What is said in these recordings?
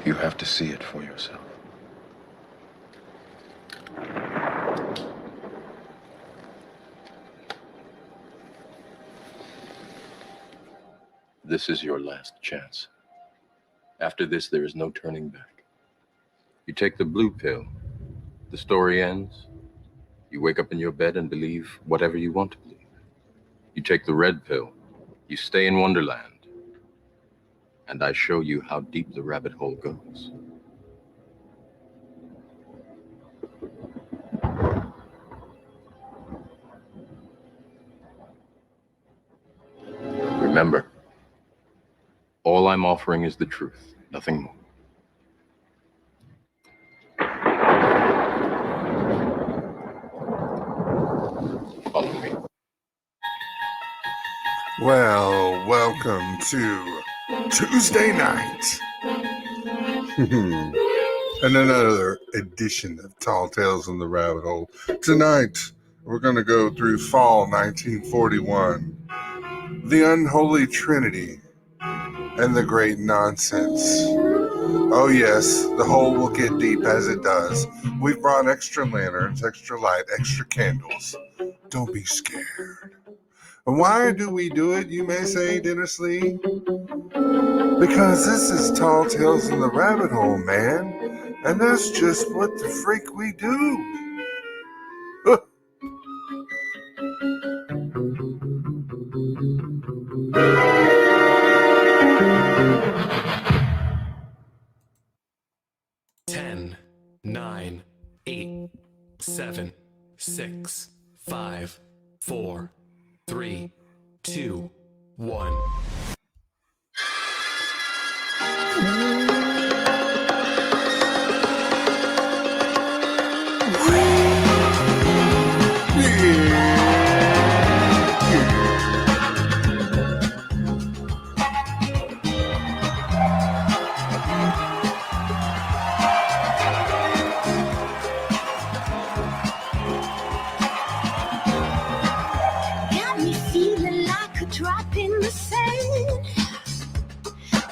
You have to see it for yourself. This is your last chance. After this, there is no turning back. You take the blue pill, the story ends. You wake up in your bed and believe whatever you want to believe. You take the red pill, you stay in Wonderland, and I show you how deep the rabbit hole goes. Remember, all I'm offering is the truth, nothing more. Follow me. Well, welcome to Tuesday night. And another edition of Tall Tales in the Rabbit Hole. Tonight, we're going to go through fall 1941, the Unholy Trinity, and the Great Nonsense. Oh yes, the hole will get deep as it does. We've brought extra lanterns, extra light, extra candles. Don't be scared. And why do we do it, you may say, Dennis Lee? Because this is Tall Tales in the Rabbit Hole, man. And that's just what the freak we do. 10, 9, 8, 7, 6, 5, 4, 3, 2, 1.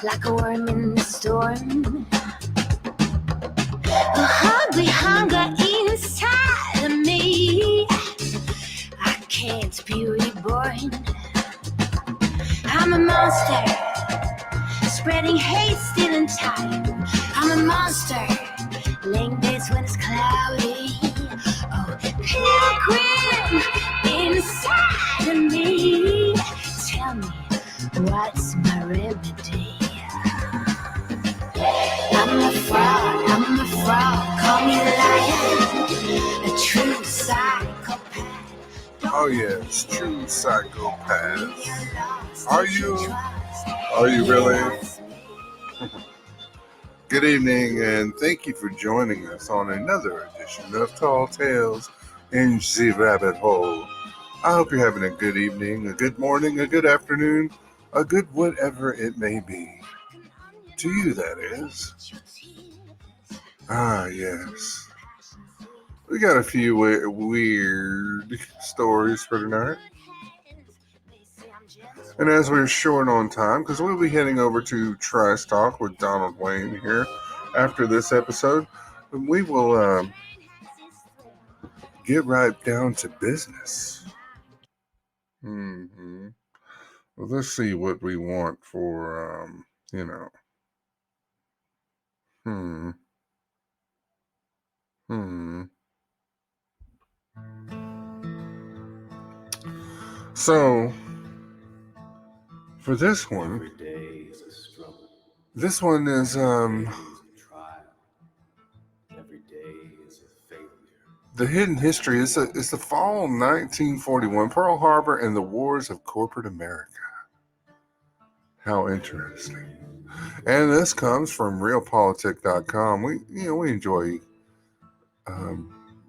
Like a worm in the storm, a hungry hunger inside of me. I can't be reborn. I'm a monster, spreading hate, stealing time. I'm a monster, laying beds when it's cloudy. Oh, pilgrim inside of me. Tell me, what's my remedy? I'm a fraud, call me lion, a true psychopath. Oh yes, true psychopath. Are you really? Good evening, and thank you for joining us on another edition of Tall Tales in the Rabbit Hole. I hope you're having a good evening, a good morning, a good afternoon, a good whatever it may be. To you, that is. Ah, yes. We got a few weird stories for tonight. And as we're short on time, because we'll be heading over to Trice Talk with Donald Wayne here after this episode, we will get right down to business. Well, let's see what we want for, So, for this one, this one is, the hidden history is the fall of 1941, Pearl Harbor and the wars of corporate America. How interesting. And this comes from realpolitik.com. We enjoy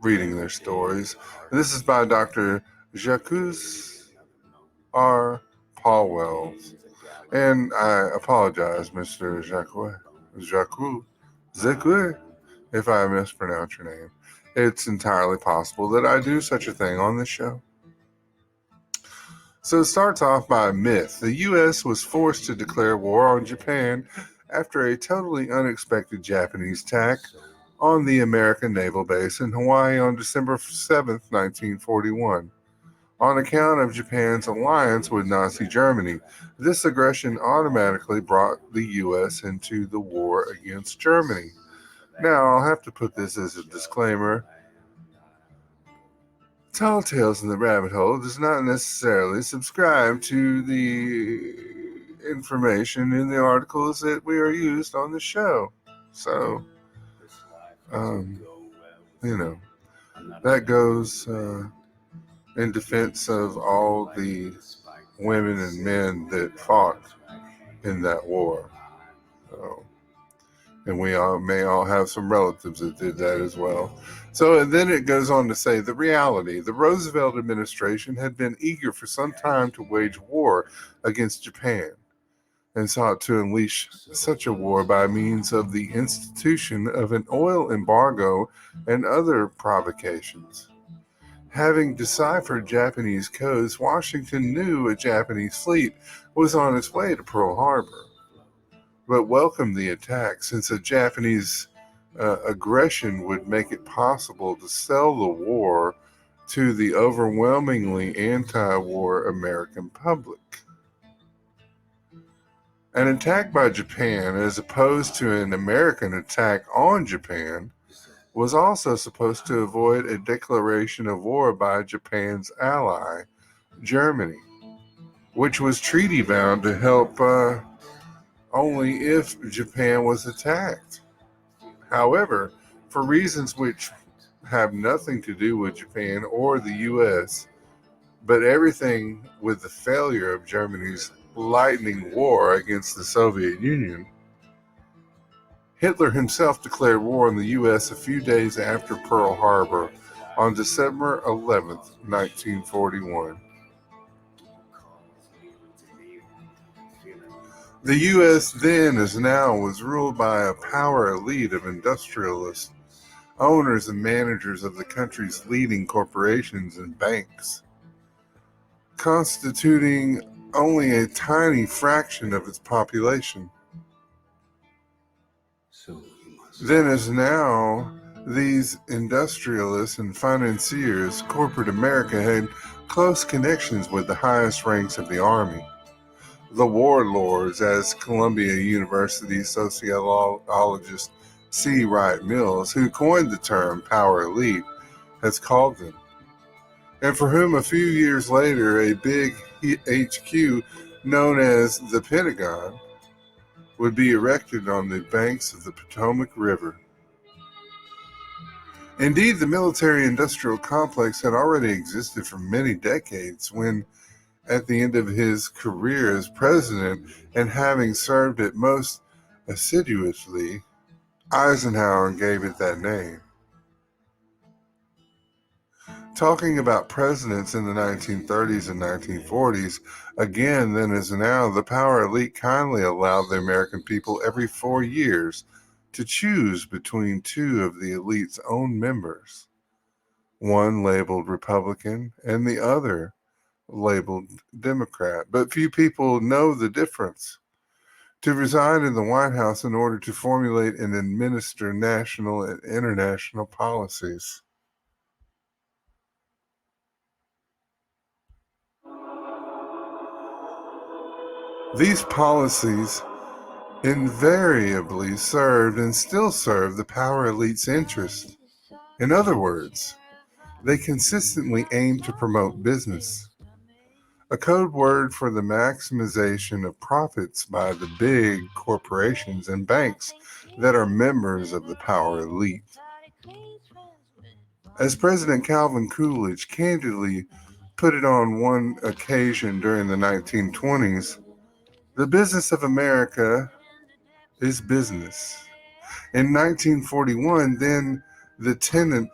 reading their stories. And this is by Dr. Jacques R. Paulwells. And I apologize, Mr. Jacques, if I mispronounce your name. It's entirely possible that I do such a thing on this show. So it starts off by a myth. The U.S. was forced to declare war on Japan after a totally unexpected Japanese attack on the American naval base in Hawaii on December 7th, 1941. On account of Japan's alliance with Nazi Germany, this aggression automatically brought the U.S. into the war against Germany. Now, I'll have to put this as a disclaimer. Tall Tales in the Rabbit Hole does not necessarily subscribe to the information in the articles that we are used on the show. So, that goes in defense of all the women and men that fought in that war. So, and we may all have some relatives that did that as well. So, and then it goes on to say the reality. The Roosevelt administration had been eager for some time to wage war against Japan and sought to unleash such a war by means of the institution of an oil embargo and other provocations. Having deciphered Japanese codes, Washington knew a Japanese fleet was on its way to Pearl Harbor, but welcomed the attack since a Japanese aggression would make it possible to sell the war to the overwhelmingly anti-war American public. An attack by Japan, as opposed to an American attack on Japan, was also supposed to avoid a declaration of war by Japan's ally, Germany, which was treaty-bound to help only if Japan was attacked. However, for reasons which have nothing to do with Japan or the U.S., but everything with the failure of Germany's lightning war against the Soviet Union, Hitler himself declared war on the U.S. a few days after Pearl Harbor on December 11th, 1941. The U.S. then, as now, was ruled by a power elite of industrialists, owners and managers of the country's leading corporations and banks, constituting only a tiny fraction of its population. Then, as now, these industrialists and financiers, corporate America had close connections with the highest ranks of the Army. The warlords, as Columbia University sociologist C. Wright Mills, who coined the term power elite, has called them, and for whom a few years later a big HQ known as the Pentagon would be erected on the banks of the Potomac River. Indeed, the military-industrial complex had already existed for many decades when, at the end of his career as president and having served it most assiduously, Eisenhower gave it that name. Talking about presidents in the 1930s and 1940s, again then as now, the power elite kindly allowed the American people every 4 years to choose between two of the elite's own members, one labeled Republican and the other labeled Democrat. But few people know the difference. To reside in the White House in order to formulate and administer national and international policies. These policies invariably served and still serve the power elite's interest. In other words, they consistently aim to promote business, a code word for the maximization of profits by the big corporations and banks that are members of the power elite. As President Calvin Coolidge candidly put it on one occasion during the 1920s, the business of America is business. In 1941, then the tenant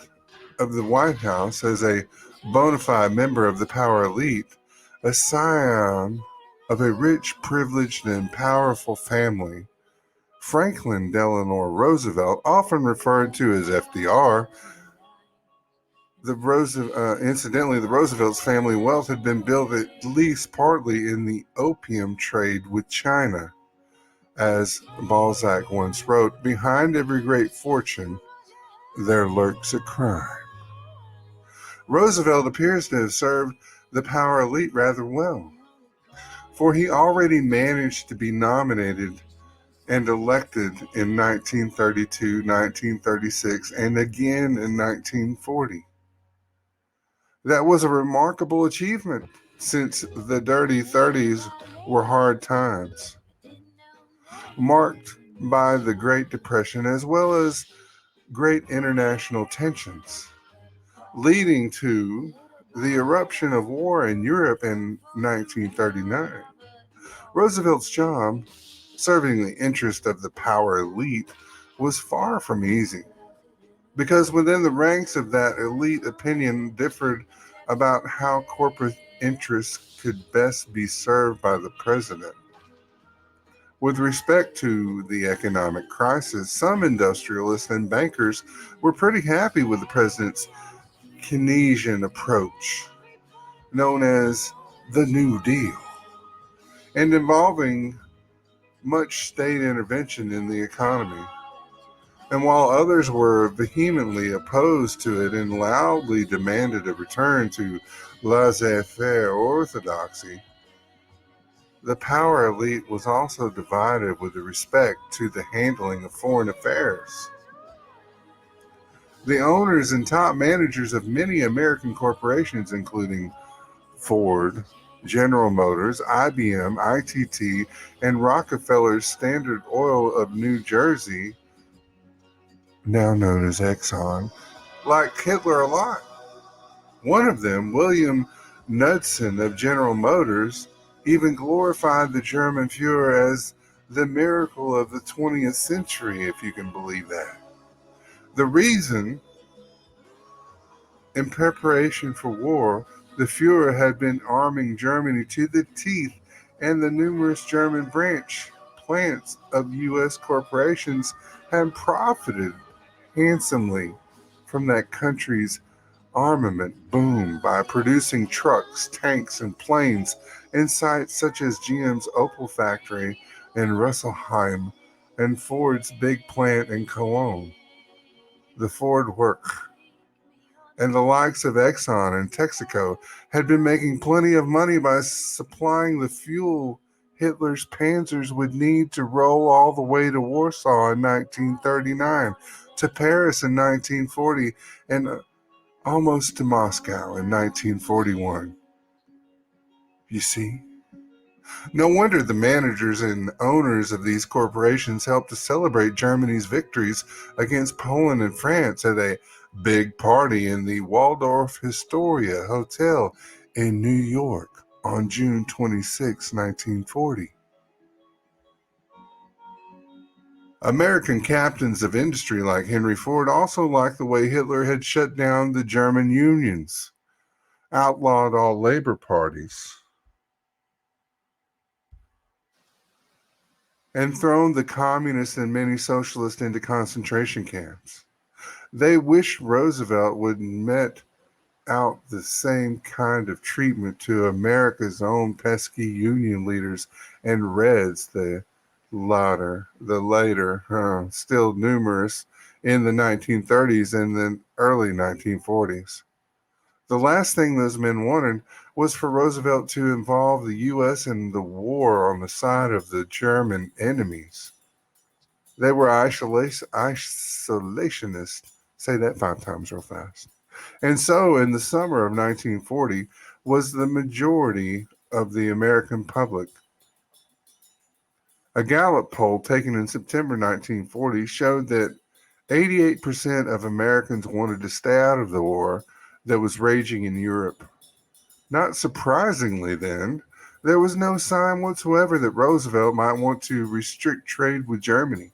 of the White House, as a bona fide member of the power elite, a scion of a rich, privileged, and powerful family, Franklin Delano Roosevelt, often referred to as FDR, incidentally, the Roosevelt's family wealth had been built at least partly in the opium trade with China, As Balzac once wrote, behind every great fortune, there lurks a crime. Roosevelt appears to have served the power elite rather well, for he already managed to be nominated and elected in 1932, 1936, and again in 1940. That was a remarkable achievement, since the dirty 30s were hard times, marked by the Great Depression as well as great international tensions, leading to the eruption of war in Europe in 1939. Roosevelt's job, serving the interest of the power elite, was far from easy, because within the ranks of that elite, opinion differed about how corporate interests could best be served by the president. With respect to the economic crisis, some industrialists and bankers were pretty happy with the president's Keynesian approach, known as the New Deal, and involving much state intervention in the economy. And while others were vehemently opposed to it and loudly demanded a return to laissez-faire orthodoxy, the power elite was also divided with respect to the handling of foreign affairs. The owners and top managers of many American corporations, including Ford, General Motors, IBM, ITT, and Rockefeller's Standard Oil of New Jersey, now known as Exxon, liked Hitler a lot. One of them, William Knudsen of General Motors, even glorified the German Fuhrer as the miracle of the 20th century, if you can believe that. The reason, in preparation for war, the Fuhrer had been arming Germany to the teeth, and the numerous German branch plants of U.S. corporations had profited handsomely from that country's armament boom by producing trucks, tanks, and planes in sites such as GM's Opel factory in Rüsselsheim and Ford's big plant in Cologne. The Ford Works and the likes of Exxon and Texaco had been making plenty of money by supplying the fuel Hitler's panzers would need to roll all the way to Warsaw in 1939, to Paris in 1940, and almost to Moscow in 1941. You see? No wonder the managers and owners of these corporations helped to celebrate Germany's victories against Poland and France at a big party in the Waldorf Astoria Hotel in New York on June 26, 1940. American captains of industry like Henry Ford also liked the way Hitler had shut down the German unions, outlawed all labor parties, and thrown the communists and many socialists into concentration camps. They wished Roosevelt would mete out the same kind of treatment to America's own pesky union leaders and Reds, the later, still numerous in the 1930s and the early 1940s. The last thing those men wanted was for Roosevelt to involve the U.S. in the war on the side of the German enemies. They were isolationists. Say that 5 times real fast. And so, in the summer of 1940, was the majority of the American public. A Gallup poll taken in September 1940 showed that 88% of Americans wanted to stay out of the war that was raging in Europe. Not surprisingly, then, there was no sign whatsoever that Roosevelt might want to restrict trade with Germany,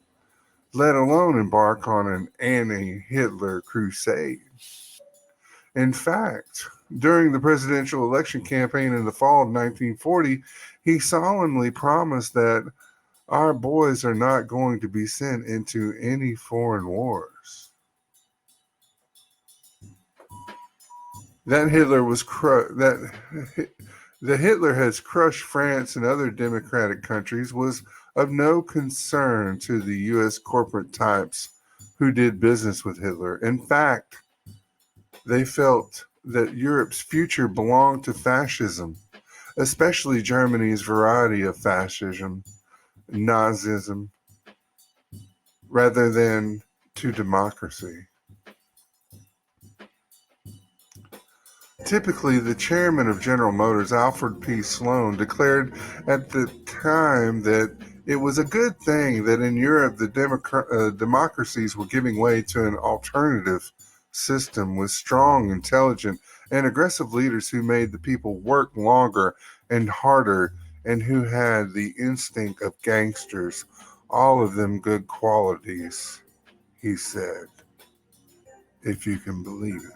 let alone embark on an anti-Hitler crusade. In fact, during the presidential election campaign in the fall of 1940, he solemnly promised that our boys are not going to be sent into any foreign wars. That Hitler has crushed France and other democratic countries was of no concern to the U.S. corporate types who did business with Hitler. In fact, they felt that Europe's future belonged to fascism, especially Germany's variety of fascism, Nazism, rather than to democracy. Typically, the chairman of General Motors, Alfred P. Sloan, declared at the time that it was a good thing that in Europe the democracies were giving way to an alternative system with strong, intelligent, and aggressive leaders who made the people work longer and harder and who had the instinct of gangsters, all of them good qualities, he said, if you can believe it.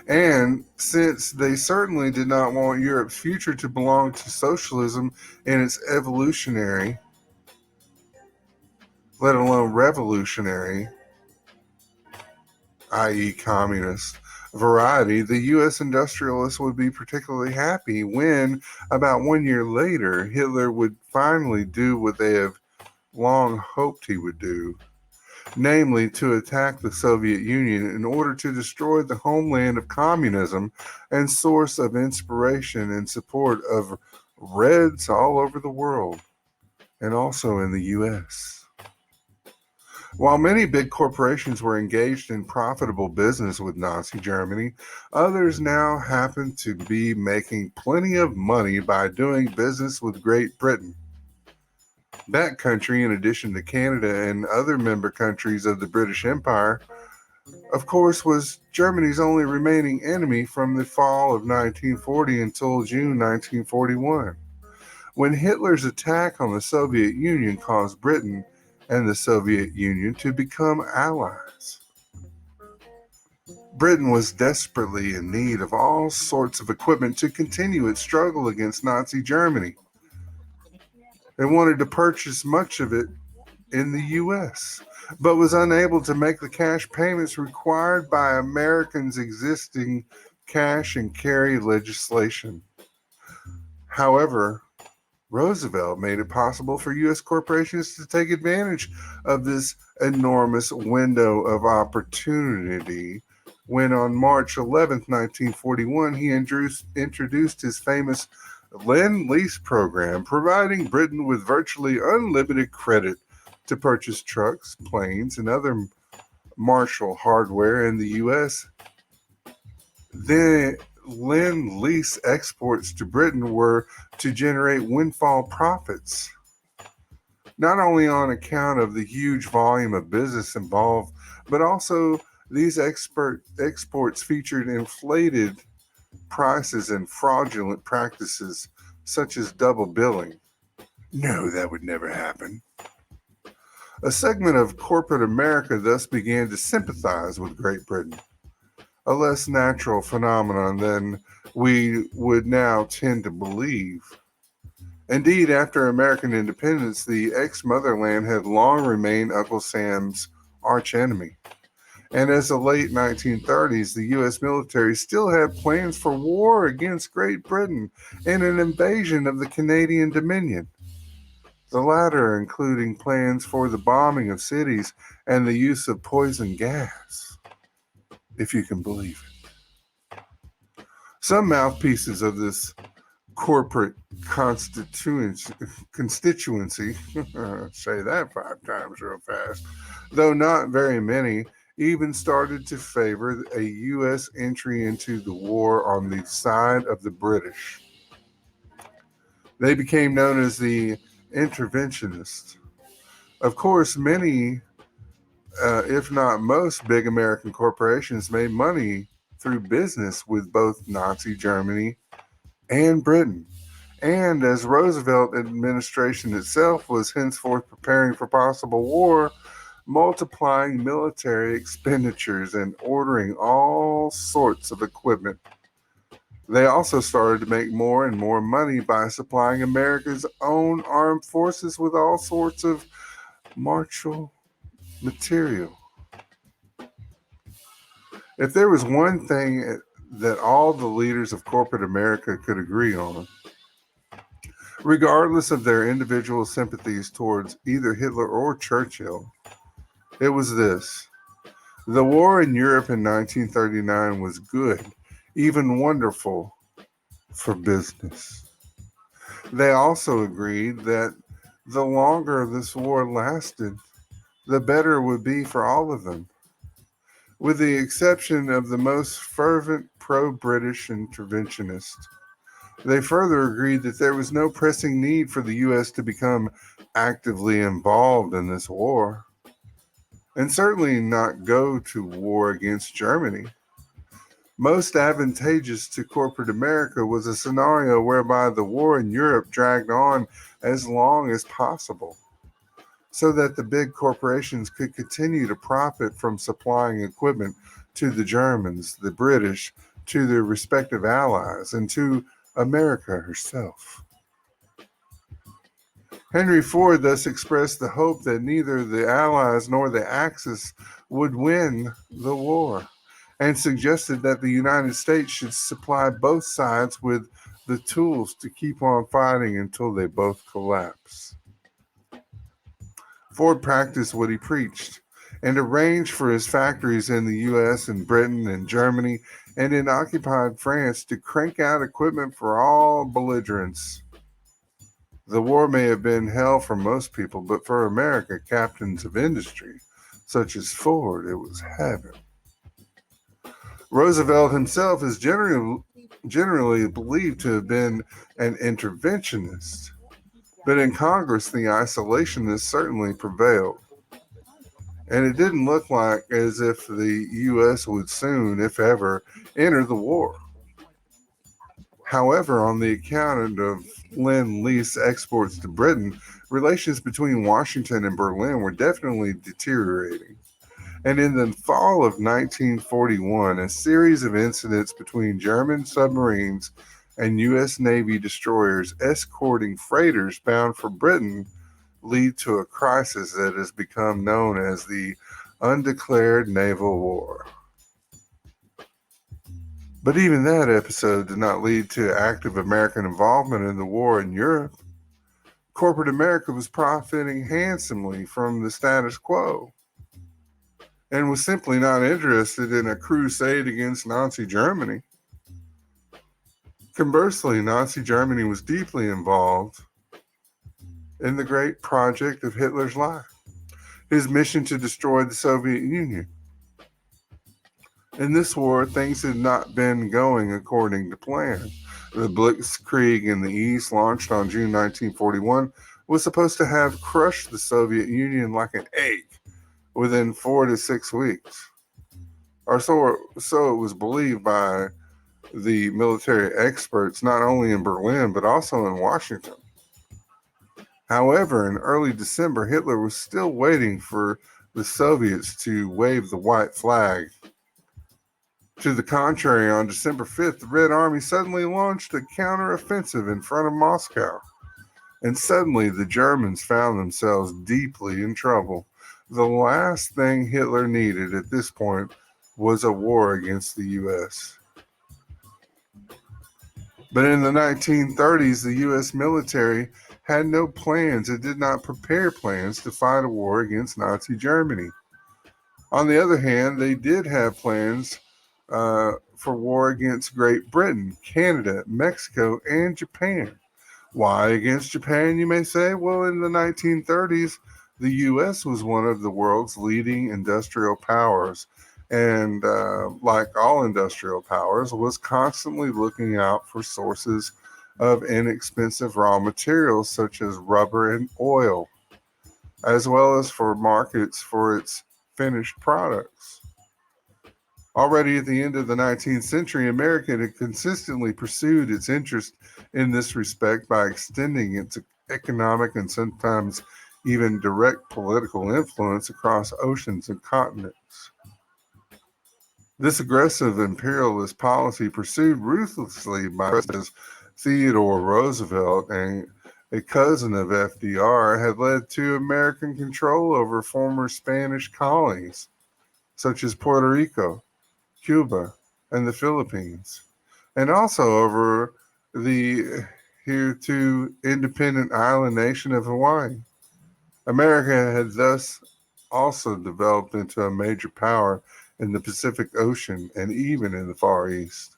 And since they certainly did not want Europe's future to belong to socialism in its evolutionary, let alone revolutionary, i.e. communist, variety, the U.S. industrialists would be particularly happy when, about 1 year later, Hitler would finally do what they have long hoped he would do, namely to attack the Soviet Union in order to destroy the homeland of communism and source of inspiration and support of Reds all over the world, and also in the U.S. While many big corporations were engaged in profitable business with Nazi Germany, others now happen to be making plenty of money by doing business with Great Britain. That country, in addition to Canada and other member countries of the British Empire, of course, was Germany's only remaining enemy from the fall of 1940 until June 1941, when Hitler's attack on the Soviet Union caused Britain and the Soviet Union to become allies. Britain was desperately in need of all sorts of equipment to continue its struggle against Nazi Germany. They wanted to purchase much of it in the U.S., but was unable to make the cash payments required by Americans' existing cash and carry legislation. However, Roosevelt made it possible for U.S. corporations to take advantage of this enormous window of opportunity when on March 11, 1941, he introduced his famous Lend-Lease program, providing Britain with virtually unlimited credit to purchase trucks, planes, and other Marshall hardware in the U.S. Then Lend-Lease exports to Britain were to generate windfall profits, not only on account of the huge volume of business involved, but also these exports featured inflated prices and fraudulent practices such as double billing. No, that would never happen. A segment of corporate America thus began to sympathize with Great Britain, a less natural phenomenon than we would now tend to believe. Indeed, after American independence, the ex-motherland had long remained Uncle Sam's archenemy. And as the late 1930s, the U.S. military still had plans for war against Great Britain and an invasion of the Canadian Dominion. The latter including plans for the bombing of cities and the use of poison gas, if you can believe it. Some mouthpieces of this corporate constituency, say that 5 times real fast, though not very many, even started to favor a U.S. entry into the war on the side of the British. They became known as the interventionists. Of course, many, if not most, big American corporations made money through business with both Nazi Germany and Britain. And as Roosevelt administration itself was henceforth preparing for possible war, multiplying military expenditures and ordering all sorts of equipment. They also started to make more and more money by supplying America's own armed forces with all sorts of martial material. If there was one thing that all the leaders of corporate America could agree on, regardless of their individual sympathies towards either Hitler or Churchill. It was this: the war in Europe in 1939 was good, even wonderful, for business. They also agreed that the longer this war lasted, the better it would be for all of them, with the exception of the most fervent pro-British interventionists. They further agreed that there was no pressing need for the U.S. to become actively involved in this war, and certainly not go to war against Germany. Most advantageous to corporate America was a scenario whereby the war in Europe dragged on as long as possible, so that the big corporations could continue to profit from supplying equipment to the Germans, the British, to their respective allies, and to America herself. Henry Ford thus expressed the hope that neither the Allies nor the Axis would win the war, and suggested that the United States should supply both sides with the tools to keep on fighting until they both collapse. Ford practiced what he preached and arranged for his factories in the U.S. and Britain and Germany and in occupied France to crank out equipment for all belligerents. The war may have been hell for most people, but for America, captains of industry, such as Ford, it was heaven. Roosevelt himself is generally believed to have been an interventionist, but in Congress, the isolationists certainly prevailed. And it didn't look like as if the U.S. would soon, if ever, enter the war. However, on the account of Lend-Lease exports to Britain, relations between Washington and Berlin were definitely deteriorating. And in the fall of 1941, a series of incidents between German submarines and U.S. Navy destroyers escorting freighters bound for Britain lead to a crisis that has become known as the Undeclared Naval War. But even that episode did not lead to active American involvement in the war in Europe. Corporate America was profiting handsomely from the status quo and was simply not interested in a crusade against Nazi Germany. Conversely, Nazi Germany was deeply involved in the great project of Hitler's life, his mission to destroy the Soviet Union. In this war, things had not been going according to plan. The Blitzkrieg in the East, launched on June 1941, was supposed to have crushed the Soviet Union like an egg within 4 to 6 weeks. Or so it was believed by the military experts, not only in Berlin, but also in Washington. However, in early December, Hitler was still waiting for the Soviets to wave the white flag. To the contrary, on December 5th, the Red Army suddenly launched a counteroffensive in front of Moscow. And suddenly, the Germans found themselves deeply in trouble. The last thing Hitler needed at this point was a war against the U.S. But in the 1930s, the U.S. military had no plans. It did not prepare plans to fight a war against Nazi Germany. On the other hand, they did have plans for war against Great Britain, Canada, Mexico, and Japan. Why against Japan, you may say? Well, in the 1930s, the U.S. was one of the world's leading industrial powers, and like all industrial powers, was constantly looking out for sources of inexpensive raw materials such as rubber and oil, as well as for markets for its finished products. Already at the end of the 19th century, America had consistently pursued its interest in this respect by extending its economic and sometimes even direct political influence across oceans and continents. This aggressive imperialist policy, pursued ruthlessly by Presidents Theodore Roosevelt and a cousin of FDR, had led to American control over former Spanish colonies, such as Puerto Rico, Cuba, and the Philippines, and also over the here to independent island nation of Hawaii. America had thus also developed into a major power in the Pacific Ocean and even in the Far East.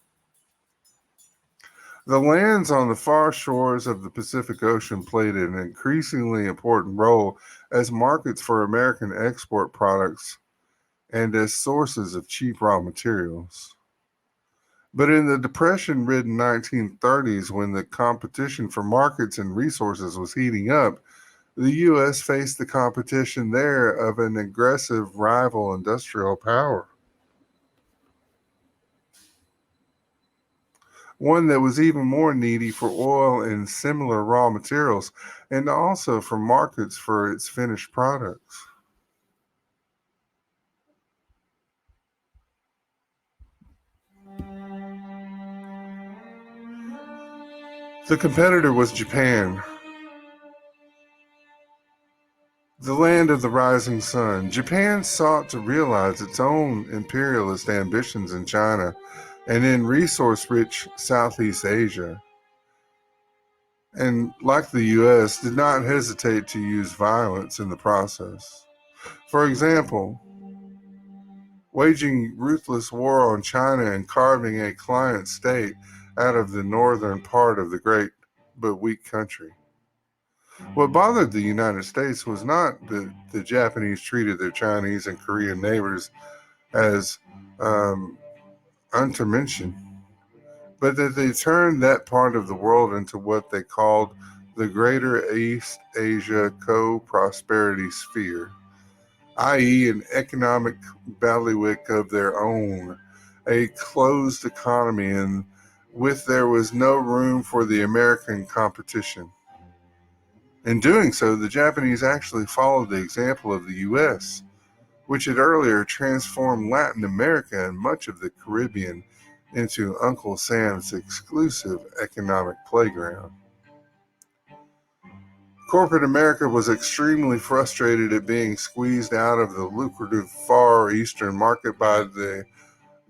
The lands on the far shores of the Pacific Ocean played an increasingly important role as markets for American export products and as sources of cheap raw materials. But in the depression-ridden 1930s, when the competition for markets and resources was heating up, the U.S. faced the competition there of an aggressive rival industrial power. One that was even more needy for oil and similar raw materials, and also for markets for its finished products. The competitor was Japan, the land of the rising sun. Japan sought to realize its own imperialist ambitions in China and in resource-rich Southeast Asia, and like the U.S., did not hesitate to use violence in the process. For example, waging ruthless war on China and carving a client state out of the northern part of the great but weak country. What bothered the United States was not that the Japanese treated their Chinese and Korean neighbors as untermenschen, but that they turned that part of the world into what they called the Greater East Asia Co-Prosperity Sphere, i.e. an economic bailiwick of their own, a closed economy in which there was no room for the American competition. In doing so, the Japanese actually followed the example of the U.S., which had earlier transformed Latin America and much of the Caribbean into Uncle Sam's exclusive economic playground. Corporate America was extremely frustrated at being squeezed out of the lucrative Far Eastern market by the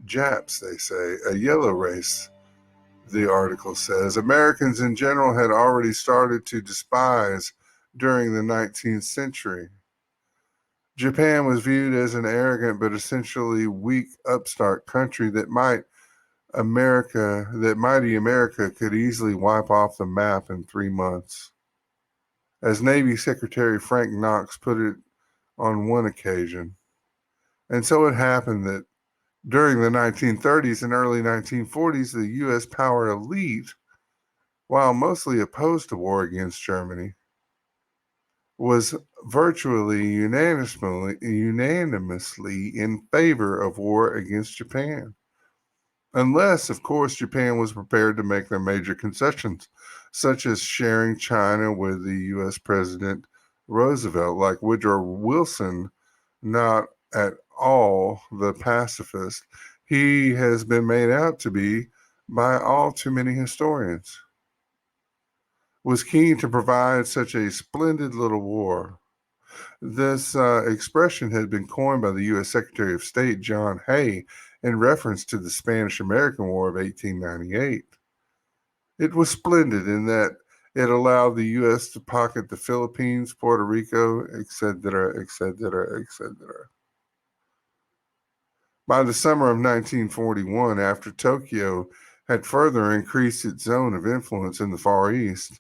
Japs, they say, a yellow race, the article says. Americans in general had already started to despise during the 19th century. Japan was viewed as an arrogant but essentially weak upstart country that mighty America could easily wipe off the map in 3 months. As Navy Secretary Frank Knox put it on one occasion. And so it happened that during the 1930s and early 1940s, the U.S. power elite, while mostly opposed to war against Germany, was virtually unanimously in favor of war against Japan. Unless, of course, Japan was prepared to make their major concessions, such as sharing China with the U.S. President Roosevelt, like Woodrow Wilson, not at all the pacifist he has been made out to be by all too many historians, was keen to provide such a splendid little war. This expression had been coined by the U.S. Secretary of State John Hay in reference to the Spanish-American War of 1898. It was splendid in that it allowed the U.S. to pocket the Philippines, Puerto Rico, etc., etc., etc. By the summer of 1941, after Tokyo had further increased its zone of influence in the Far East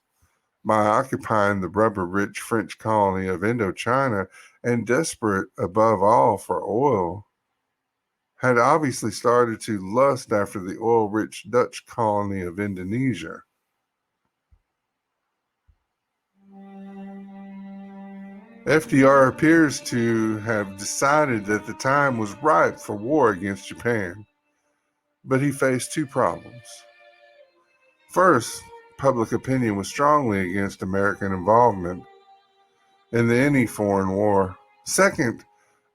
by occupying the rubber-rich French colony of Indochina and desperate above all for oil, had obviously started to lust after the oil-rich Dutch colony of Indonesia. FDR appears to have decided that the time was ripe for war against Japan, but he faced two problems. First, public opinion was strongly against American involvement in any foreign war. Second,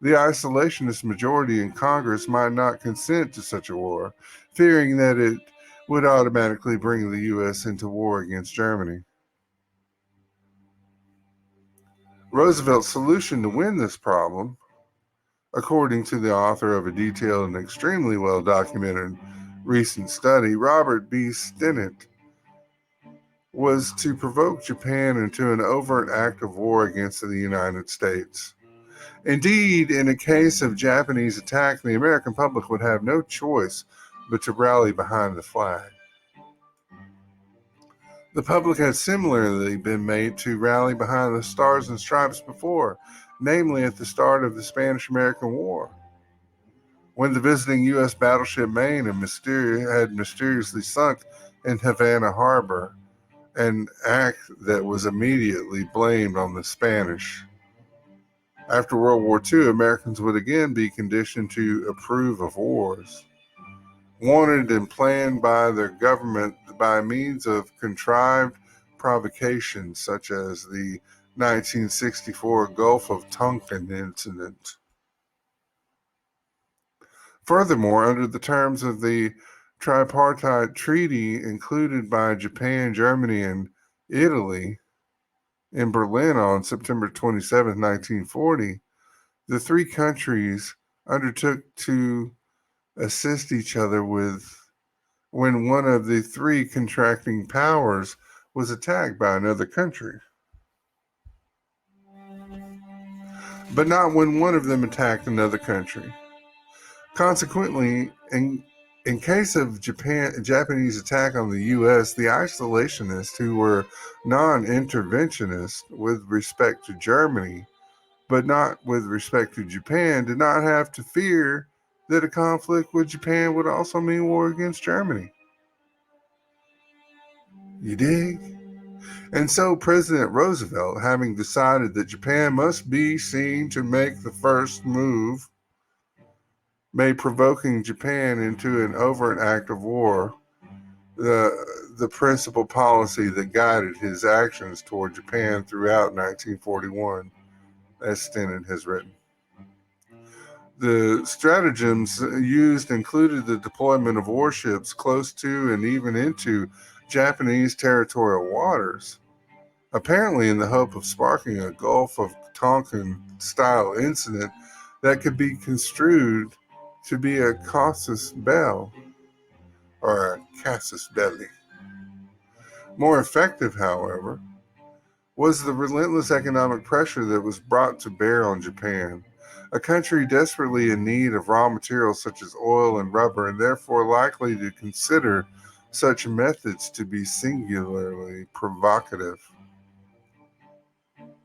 the isolationist majority in Congress might not consent to such a war, fearing that it would automatically bring the U.S. into war against Germany. Roosevelt's solution to win this problem, according to the author of a detailed and extremely well-documented recent study, Robert B. Stinnett, was to provoke Japan into an overt act of war against the United States. Indeed, in a case of Japanese attack, the American public would have no choice but to rally behind the flag. The public had similarly been made to rally behind the Stars and Stripes before, namely at the start of the Spanish-American War, when the visiting U.S. battleship Maine had mysteriously sunk in Havana Harbor, an act that was immediately blamed on the Spanish. After World War II, Americans would again be conditioned to approve of wars, wanted and planned by their government by means of contrived provocations such as the 1964 Gulf of Tonkin incident. Furthermore, under the terms of the tripartite treaty included by Japan, Germany, and Italy in Berlin on September 27, 1940, the three countries undertook to assist each other when one of the three contracting powers was attacked by another country, but not when one of them attacked another country. Consequently, in case of Japanese attack on the U.S., the isolationists who were non-interventionists with respect to Germany, but not with respect to Japan, did not have to fear that a conflict with Japan would also mean war against Germany. You dig? And so President Roosevelt, having decided that Japan must be seen to make the first move, made provoking Japan into an overt act of war the principal policy that guided his actions toward Japan throughout 1941, as Stennett has written. The stratagems used included the deployment of warships close to and even into Japanese territorial waters, apparently in the hope of sparking a Gulf of Tonkin-style incident that could be construed to be a casus belli, or a casus belli. More effective, however, was the relentless economic pressure that was brought to bear on Japan, a country desperately in need of raw materials such as oil and rubber, and therefore likely to consider such methods to be singularly provocative.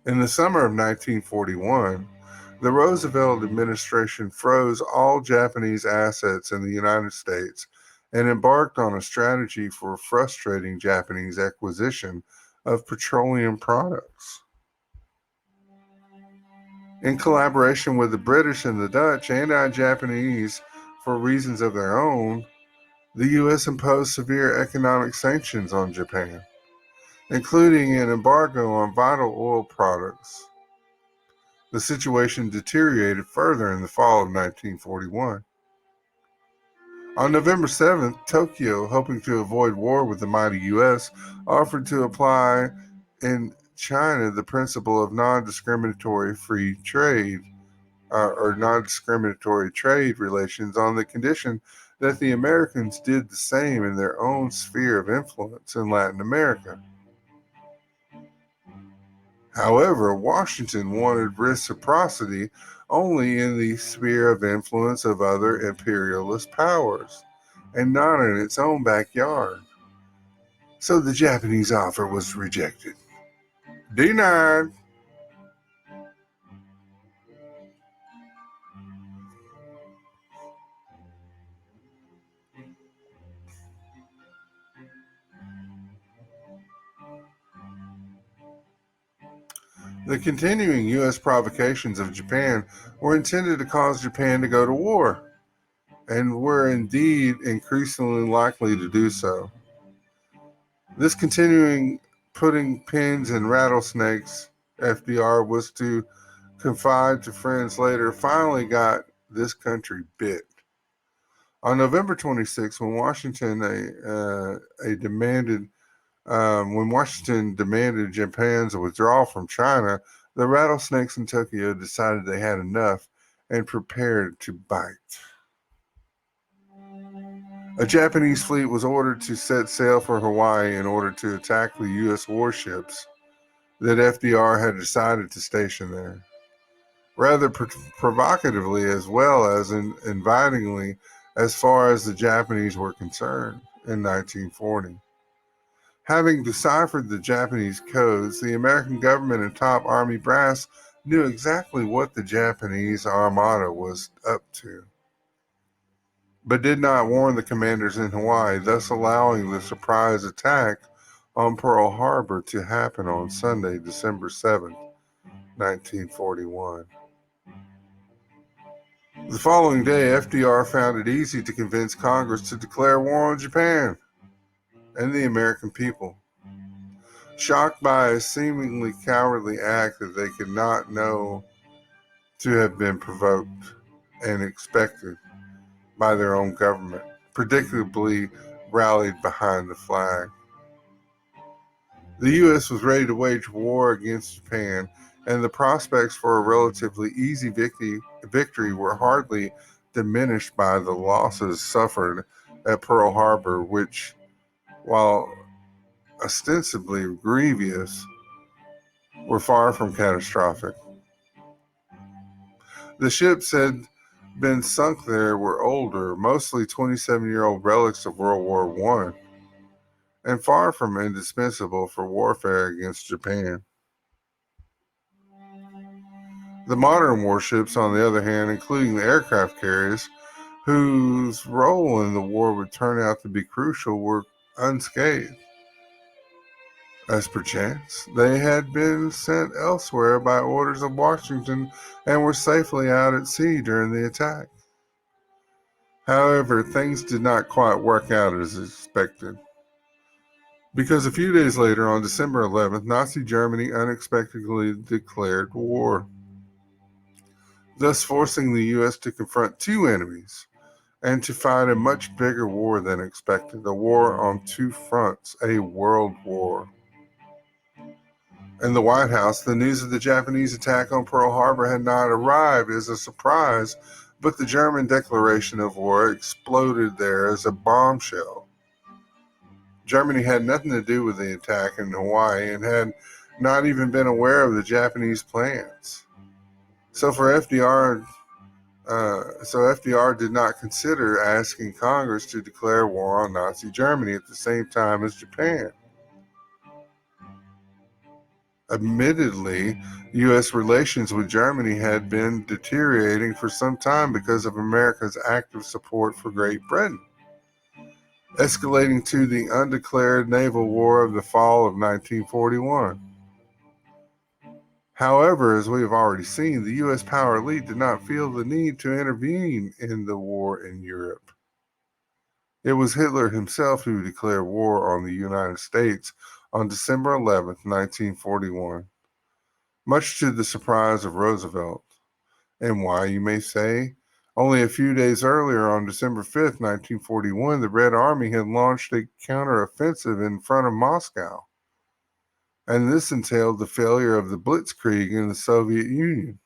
In the summer of 1941, the Roosevelt administration froze all Japanese assets in the United States and embarked on a strategy for frustrating Japanese acquisition of petroleum products. In collaboration with the British and the Dutch, anti-Japanese, for reasons of their own, the U.S. imposed severe economic sanctions on Japan, including an embargo on vital oil products. The situation deteriorated further in the fall of 1941. On November 7th, Tokyo, hoping to avoid war with the mighty U.S., offered to apply in China the principle of non-discriminatory free trade, or non-discriminatory trade relations, on the condition that the Americans did the same in their own sphere of influence in Latin America. However, Washington wanted reciprocity only in the sphere of influence of other imperialist powers, and not in its own backyard. So the Japanese offer was rejected. Denied. The continuing U.S. provocations of Japan were intended to cause Japan to go to war, and were indeed increasingly likely to do so. This continuing putting pins in rattlesnakes, FDR was to confide to friends later, finally got this country bit. On November 26, when Washington demanded Japan's withdrawal from China, the rattlesnakes in Tokyo decided they had enough and prepared to bite. A Japanese fleet was ordered to set sail for Hawaii in order to attack the U.S. warships that FDR had decided to station there, rather provocatively as well as invitingly as far as the Japanese were concerned in 1940. Having deciphered the Japanese codes, the American government and top Army brass knew exactly what the Japanese Armada was up to, but did not warn the commanders in Hawaii, thus allowing the surprise attack on Pearl Harbor to happen on Sunday, December 7th, 1941. The following day, FDR found it easy to convince Congress to declare war on Japan and the American people. Shocked by a seemingly cowardly act that they could not know to have been provoked and expected by their own government, predictably rallied behind the flag. The U.S. was ready to wage war against Japan, and the prospects for a relatively easy victory were hardly diminished by the losses suffered at Pearl Harbor, which, while ostensibly grievous, were far from catastrophic. The ships had been sunk there were older, mostly 27-year-old relics of World War I, and far from indispensable for warfare against Japan. The modern warships, on the other hand, including the aircraft carriers, whose role in the war would turn out to be crucial, were unscathed, as perchance they had been sent elsewhere by orders of Washington and were safely out at sea during the attack. However, things did not quite work out as expected, because a few days later, on December 11th, Nazi Germany unexpectedly declared war, thus forcing the U.S. to confront two enemies and to fight a much bigger war than expected, a war on two fronts, a world war. In the White House, the news of the Japanese attack on Pearl Harbor had not arrived as a surprise, but the German declaration of war exploded there as a bombshell. Germany had nothing to do with the attack in Hawaii and had not even been aware of the Japanese plans. So FDR did not consider asking Congress to declare war on Nazi Germany at the same time as Japan. Admittedly, U.S. relations with Germany had been deteriorating for some time because of America's active support for Great Britain, escalating to the undeclared naval war of the fall of 1941. However, as we have already seen, the U.S. power elite did not feel the need to intervene in the war in Europe. It was Hitler himself who declared war on the United States on December 11, 1941, much to the surprise of Roosevelt. And why, you may say? Only a few days earlier, on December 5, 1941, the Red Army had launched a counteroffensive in front of Moscow, and this entailed the failure of the Blitzkrieg in the Soviet Union.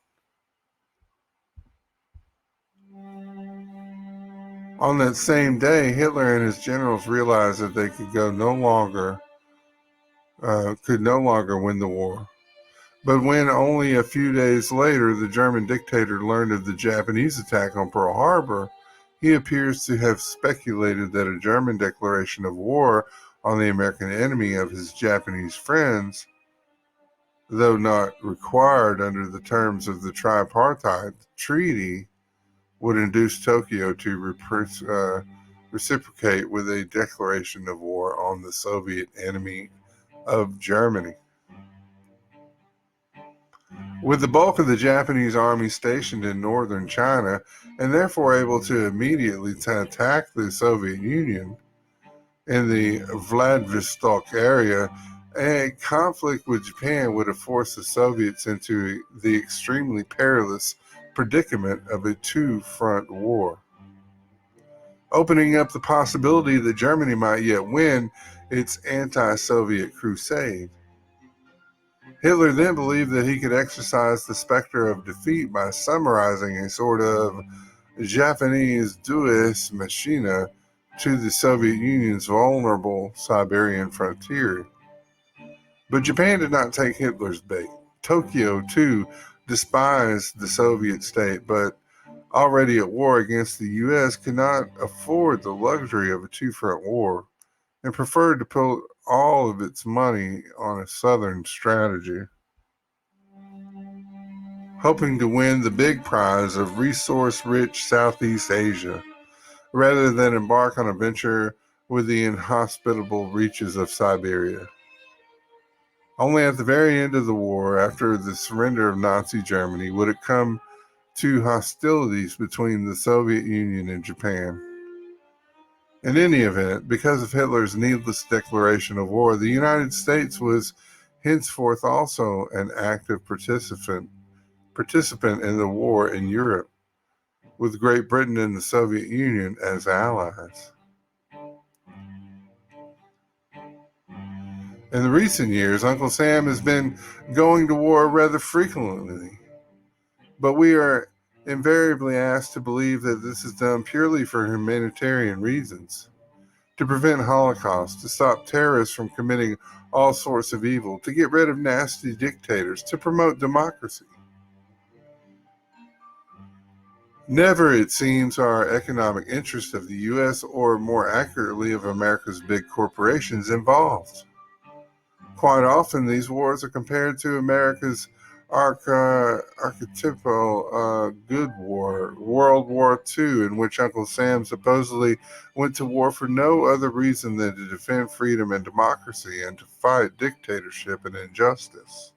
On that same day, Hitler and his generals realized that they could no longer win the war. But when only a few days later the German dictator learned of the Japanese attack on Pearl Harbor, he appears to have speculated that a German declaration of war on the American enemy of his Japanese friends, though not required under the terms of the tripartite treaty, would induce Tokyo to reciprocate with a declaration of war on the Soviet enemy of Germany. With the bulk of the Japanese army stationed in northern China, and therefore able to immediately attack the Soviet Union in the Vladivostok area, a conflict with Japan would have forced the Soviets into the extremely perilous predicament of a two-front war, opening up the possibility that Germany might yet win its anti-Soviet crusade. Hitler then believed that he could exercise the specter of defeat by summarizing a sort of Japanese Deus Machina to the Soviet Union's vulnerable Siberian frontier. But Japan did not take Hitler's bait. Tokyo, too, despised the Soviet state, but already at war against the U.S., could not afford the luxury of a two-front war and preferred to put all of its money on a southern strategy, hoping to win the big prize of resource-rich Southeast Asia, rather than embark on a venture with the inhospitable reaches of Siberia. Only at the very end of the war, after the surrender of Nazi Germany, would it come to hostilities between the Soviet Union and Japan. In any event, because of Hitler's needless declaration of war, the United States was henceforth also an active participant in the war in Europe, with Great Britain and the Soviet Union as allies. In the recent years, Uncle Sam has been going to war rather frequently, but we are invariably asked to believe that this is done purely for humanitarian reasons, to prevent Holocaust, to stop terrorists from committing all sorts of evil, to get rid of nasty dictators, to promote democracy. Never, it seems, are economic interests of the U.S., or more accurately of America's big corporations, involved. Quite often, these wars are compared to America's archetypal good war, World War II, in which Uncle Sam supposedly went to war for no other reason than to defend freedom and democracy and to fight dictatorship and injustice.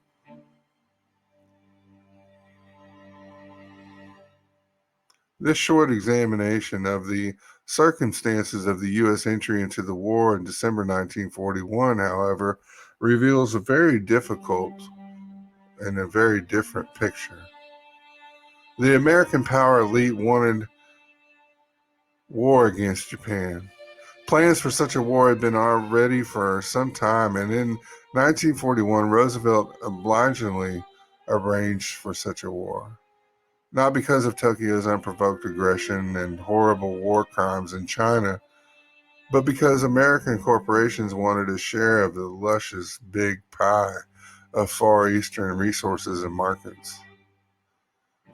This short examination of the circumstances of the U.S. entry into the war in December 1941, however, reveals a very difficult and a very different picture. The American power elite wanted war against Japan. Plans for such a war had been already for some time, and in 1941, Roosevelt obligingly arranged for such a war. Not because of Tokyo's unprovoked aggression and horrible war crimes in China, but because American corporations wanted a share of the luscious big pie of Far Eastern resources and markets.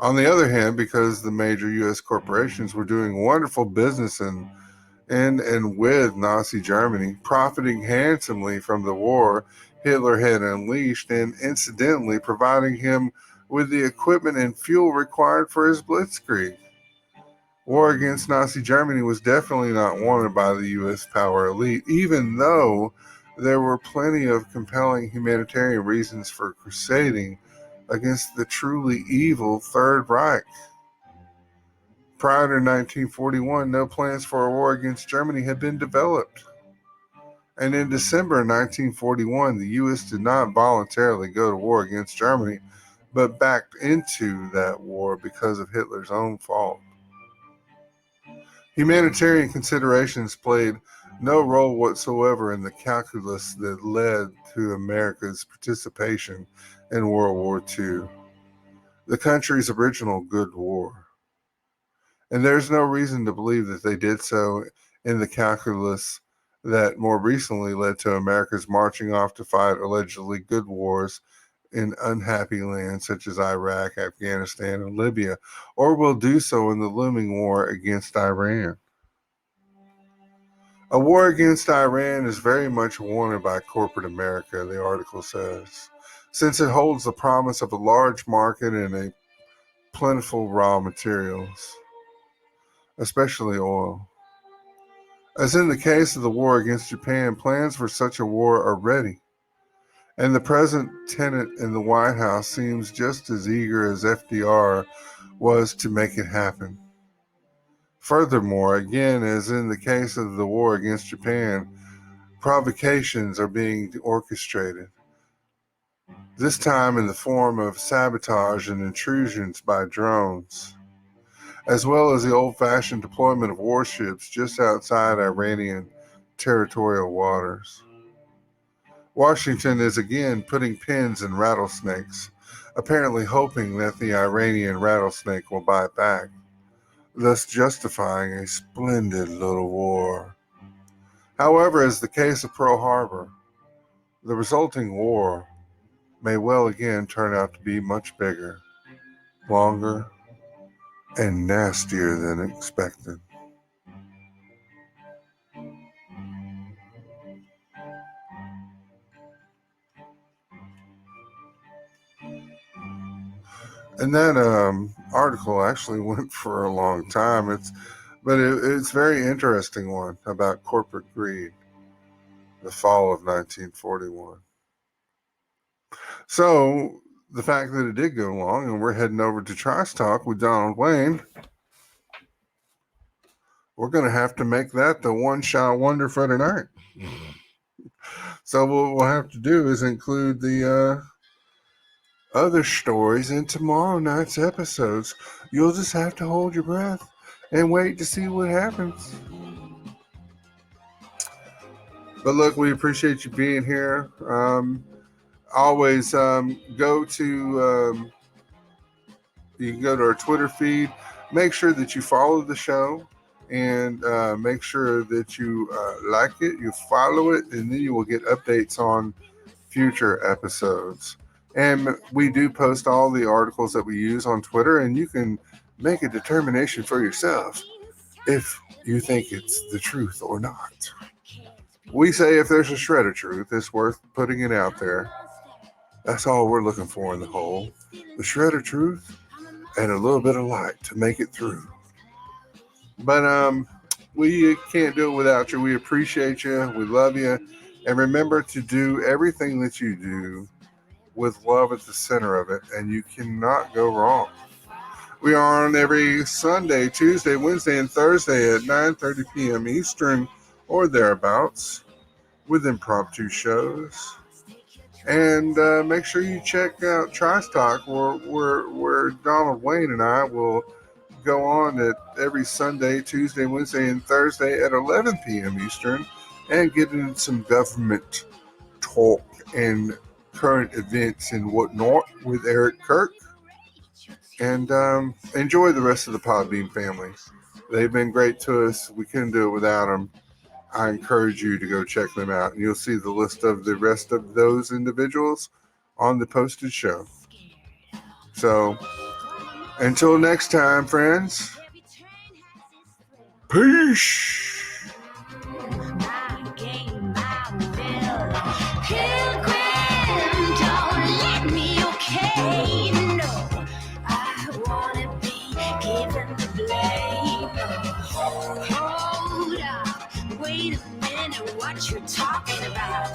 On the other hand, because the major U.S. corporations were doing wonderful business in and with Nazi Germany, profiting handsomely from the war Hitler had unleashed, and incidentally providing him with the equipment and fuel required for his blitzkrieg. War against Nazi Germany was definitely not wanted by the U.S. power elite, even though there were plenty of compelling humanitarian reasons for crusading against the truly evil Third Reich. Prior to 1941, no plans for a war against Germany had been developed. And in December 1941, the U.S. did not voluntarily go to war against Germany, but backed into that war because of Hitler's own fault. Humanitarian considerations played no role whatsoever in the calculus that led to America's participation in World War II, the country's original good war. And there's no reason to believe that they did so in the calculus that more recently led to America's marching off to fight allegedly good wars in unhappy lands such as Iraq, Afghanistan, and Libya, or will do so in the looming war against Iran. A war against Iran is very much wanted by corporate America, the article says, since it holds the promise of a large market and a plentiful raw materials, especially oil. As in the case of the war against Japan, plans for such a war are ready, and the present tenant in the White House seems just as eager as FDR was to make it happen. Furthermore, again, as in the case of the war against Japan, provocations are being orchestrated, this time in the form of sabotage and intrusions by drones, as well as the old-fashioned deployment of warships just outside Iranian territorial waters. Washington is again putting pins in rattlesnakes, apparently hoping that the Iranian rattlesnake will bite back, thus justifying a splendid little war However, as the case of Pearl Harbor, the resulting war may well again turn out to be much bigger, longer, and nastier than expected. And that article actually went for a long time. It's a very interesting one about corporate greed, the fall of 1941. So the fact that it did go long, and we're heading over to Trice Talk with Donald Wayne, we're going to have to make that the one-shot wonder for tonight. So what we'll have to do is include the other stories in tomorrow night's episodes. You'll just have to hold your breath and wait to see what happens. But look, we appreciate you being here. Always go to you can go to our Twitter feed. Make sure that you follow the show, and make sure that you like it, you follow it, and then you will get updates on future episodes. And we do post all the articles that we use on Twitter, and you can make a determination for yourself if you think it's the truth or not. We say if there's a shred of truth, it's worth putting it out there. That's all we're looking for in the whole. The shred of truth and a little bit of light to make it through. But we can't do it without you. We appreciate you. We love you. And remember to do everything that you do with love at the center of it, and you cannot go wrong. We are on every Sunday, Tuesday, Wednesday, and Thursday at 9:30 p.m. Eastern or thereabouts with impromptu shows. And make sure you check out Trice Talk, where Donald Wayne and I will go on at every Sunday, Tuesday, Wednesday, and Thursday at 11 p.m. Eastern and get into some government talk and current events and whatnot with Eric Kirk. And enjoy the rest of the Podbean family. They've been great to us. We couldn't do it without them. I encourage you to go check them out. And you'll see the list of the rest of those individuals on the posted show. So, until next time, friends. Peace. What you're talking about?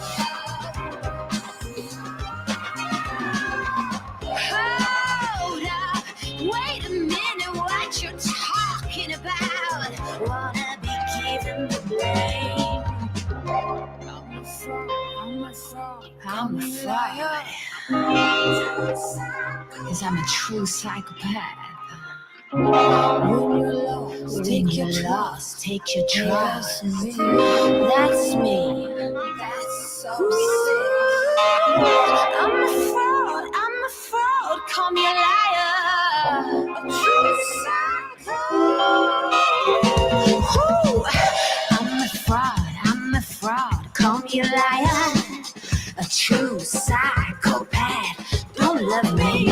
Hold up, wait a minute, what you're talking about? Wanna be given the blame? I'm a fraud. 'Cause I'm a true psychopath. When you're lost, take your trust. That's me. That's so sick. I'm a fraud. Call me a liar. A true psycho. I'm a fraud. Call me a liar. A true psychopath. Don't love me.